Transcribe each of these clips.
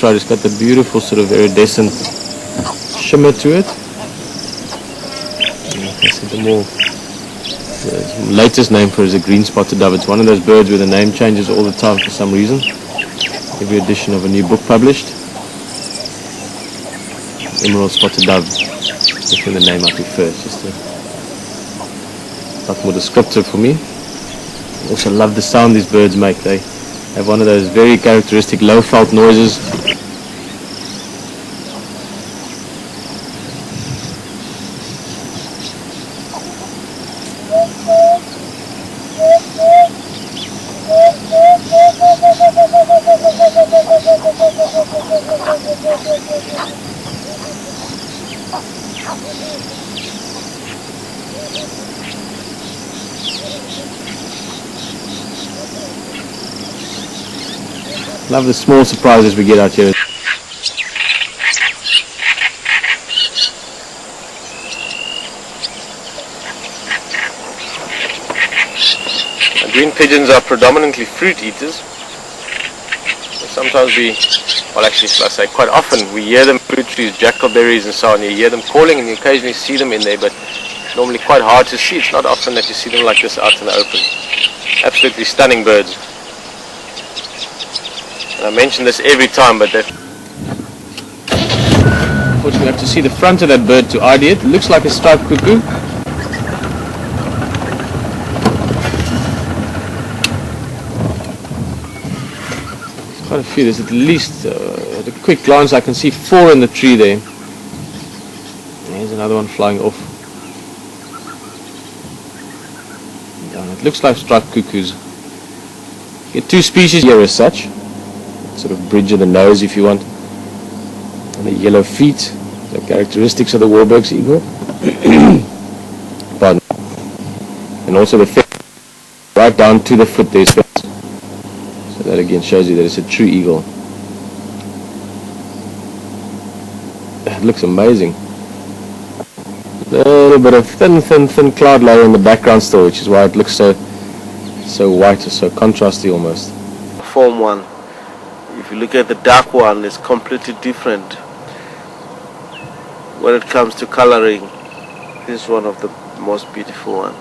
It's got the beautiful sort of iridescent shimmer to it. The latest name for it is a green spotted dove. It's one of those birds where the name changes all the time for some reason. Every edition of a new book published. Emerald spotted dove. Definitely the name I prefer. It's just a lot more descriptive for me. I also love the sound these birds make. They have one of those very characteristic low felt noises. Love the small surprises we get out here. Green pigeons are predominantly fruit eaters. Sometimes well actually I say quite often, we hear them fruit trees, jackberries and so on. You hear them calling and you occasionally see them in there, but normally quite hard to see. It's not often that you see them like this out in the open. Absolutely stunning birds. And I mention this every time, but that... Unfortunately, we have to see the front of that bird to ID it. It looks like a striped cuckoo. There's quite a few. There's at least, at a quick glance, I can see 4 in the tree there. There's another one flying off. Yeah, it looks like striped cuckoos. You get 2 species here as such. Sort of bridge of the nose if you want, and the yellow feet, the characteristics of the Wahlberg's eagle. Pardon. And also the feet right down to the foot there's feathers. So that again shows you that it's a true eagle. It looks amazing. A little bit of thin cloud layer in the background still, which is why it looks so white or so contrasty almost. Form one. If you look at the dark one, it's completely different when it comes to coloring. This is one of the most beautiful ones.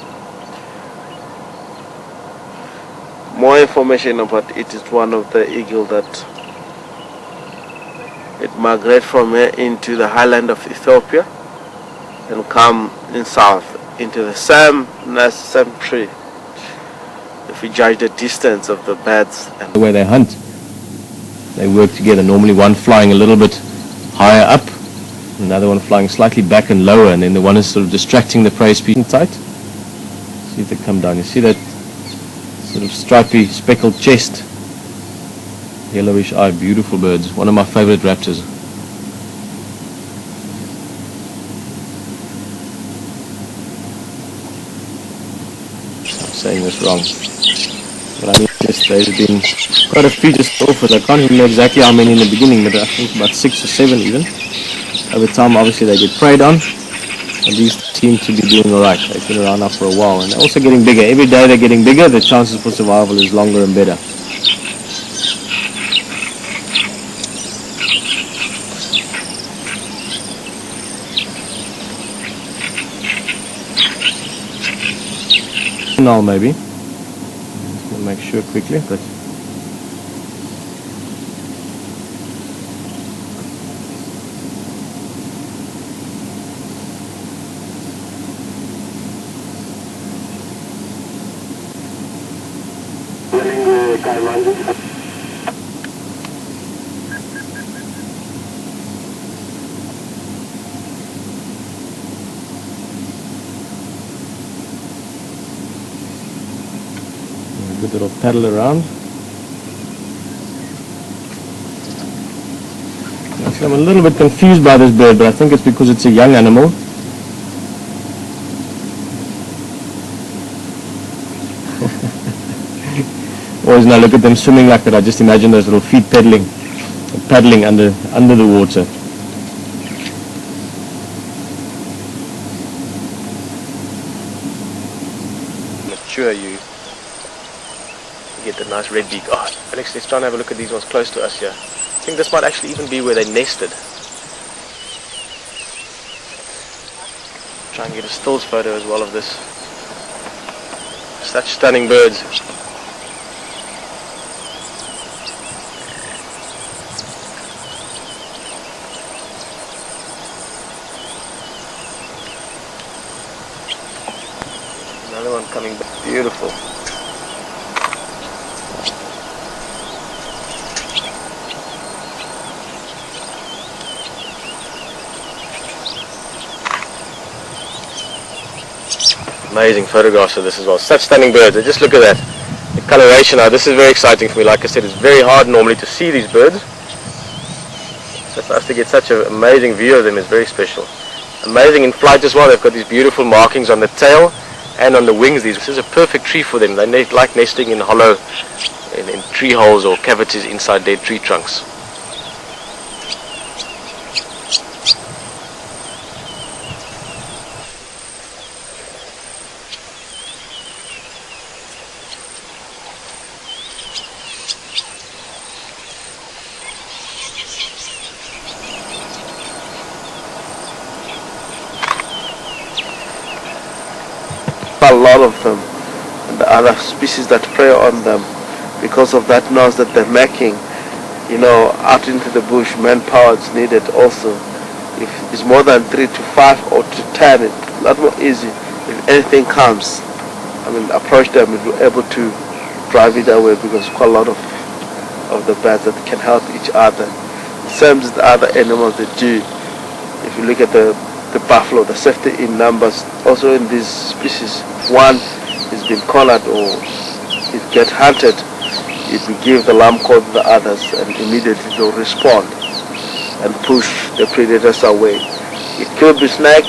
More information about it is one of the eagle that it migrates from here into the highland of Ethiopia and come in south into the same nest, same tree. If you judge the distance of the birds and the way they hunt. They work together, normally one flying a little bit higher up, another one flying slightly back and lower, and then the one is sort of distracting the prey species tight. See if they come down. You see that sort of stripy, speckled chest, yellowish eye, beautiful birds. One of my favorite raptors. I'm saying this wrong. But I mean, there's been quite a few just offered. I can't even know exactly how many in the beginning, but I think about 6 or 7 even. Over time, obviously, they get preyed on, and these seem to be doing alright. They've been around now for a while, and they're also getting bigger. Every day they're getting bigger, the chances for survival is longer and better. Now maybe. Make sure quickly, but good little paddle around. Actually, I'm a little bit confused by this bird, but I think it's because it's a young animal. Always now look at them swimming like that, I just imagine those little feet paddling under the water. Mature the nice red beak. Oh, Alex, let's try and have a look at these ones close to us here. I think this might actually even be where they nested. Try and get a stills photo as well of this. Such stunning birds. Another one coming back. Beautiful. Amazing photographs of this as well. Such stunning birds. Just look at that. The coloration now. This is very exciting for me. Like I said, it's very hard normally to see these birds. So for us to get such an amazing view of them is very special. Amazing in flight as well. They've got these beautiful markings on the tail and on the wings. This is a perfect tree for them. They like nesting in hollow, in tree holes or cavities inside dead tree trunks. A lot of them, and the other species that prey on them, because of that noise that they're making, you know, out into the bush, manpower is needed also. If it's more than 3 to 5 or to 10, it's a lot more easy. If anything comes, I mean, approach them and be able to drive it away, because quite a lot of the birds that can help each other. Same as the other animals they do. If you look at the buffalo, the safety in numbers also in these species. One is being collared or it get hunted, it will give the alarm call to the others, and immediately they'll respond and push the predators away. It could be snake,